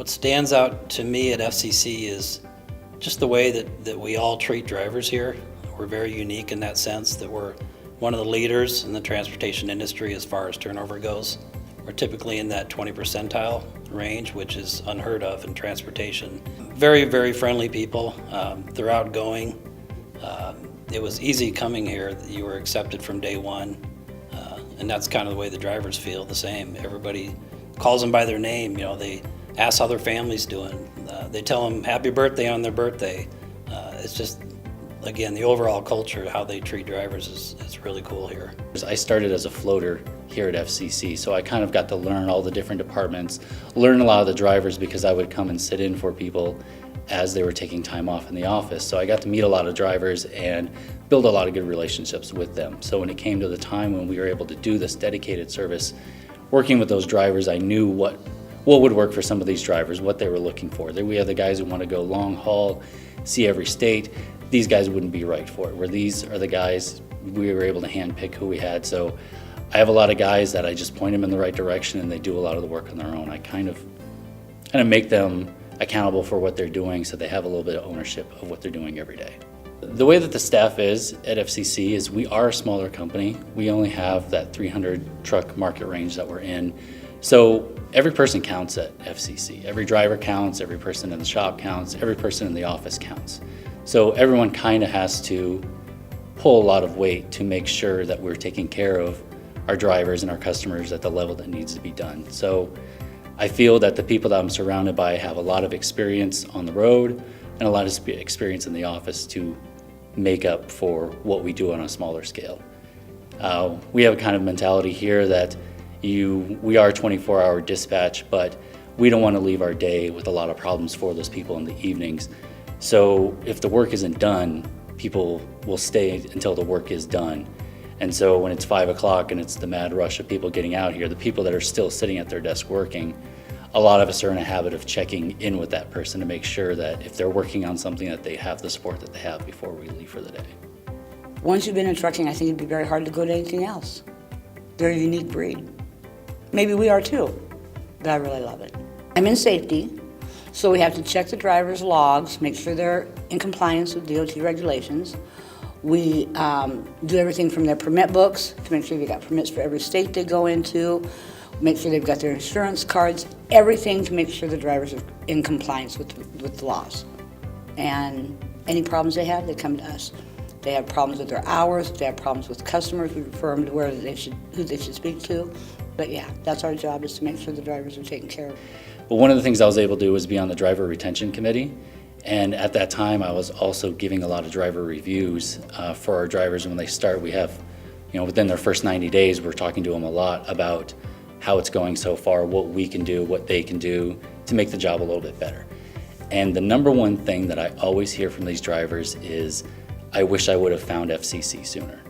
What stands out to me at FCC is just the way that we all treat drivers here. We're very unique in that sense that we're one of the leaders in the transportation industry as far as turnover goes. We're typically in that 20 percentile range, which is unheard of in transportation. Very, very friendly people. They're outgoing. It was easy coming here. You were accepted from day one. And that's kind of the way the drivers feel, the same. Everybody calls them by their name. You know, they ask how their family's doing. They tell them happy birthday on their birthday. It's just, again, the overall culture, how they treat drivers is really cool here. I started as a floater here at FCC, so I kind of got to learn all the different departments, learn a lot of the drivers because I would come and sit in for people as they were taking time off in the office. So I got to meet a lot of drivers and build a lot of good relationships with them. So when it came to the time when we were able to do this dedicated service, working with those drivers, I knew what would work for some of these drivers, what they were looking for. We have the guys who want to go long haul, see every state. These guys wouldn't be right for it, where these are the guys we were able to handpick who we had. So I have a lot of guys that I just point them in the right direction and they do a lot of the work on their own. I kind of make them accountable for what they're doing so they have a little bit of ownership of what they're doing every day. The way that the staff is at FCC is we are a smaller company. We only have that 300 truck market range that we're in. So every person counts at FCC. Every driver counts, every person in the shop counts, every person in the office counts. So everyone kind of has to pull a lot of weight to make sure that we're taking care of our drivers and our customers at the level that needs to be done. So I feel that the people that I'm surrounded by have a lot of experience on the road and a lot of experience in the office to make up for what we do on a smaller scale. We have a kind of mentality here that we are 24-hour dispatch, but we don't want to leave our day with a lot of problems for those people in the evenings. So if the work isn't done, people will stay until the work is done. And so when it's 5 o'clock and it's the mad rush of people getting out here, the people that are still sitting at their desk working, a lot of us are in a habit of checking in with that person to make sure that if they're working on something that they have the support that they have before we leave for the day. Once you've been in trucking, I think it'd be very hard to go to anything else. They're a unique breed. Maybe we are too, but I really love it. I'm in safety, so we have to check the driver's logs, make sure they're in compliance with DOT regulations. We do everything from their permit books to make sure they've got permits for every state they go into, make sure they've got their insurance cards, everything to make sure the drivers are in compliance with the laws. And any problems they have, they come to us. They have problems with their hours, if they have problems with customers, we refer them to who they should speak to. But yeah, that's our job, is to make sure the drivers are taken care of. Well, one of the things I was able to do was be on the driver retention committee. And at that time, I was also giving a lot of driver reviews for our drivers. And when they start, we have, within their first 90 days, we're talking to them a lot about how it's going so far, what we can do, what they can do to make the job a little bit better. And the number one thing that I always hear from these drivers is, I wish I would have found FCC sooner.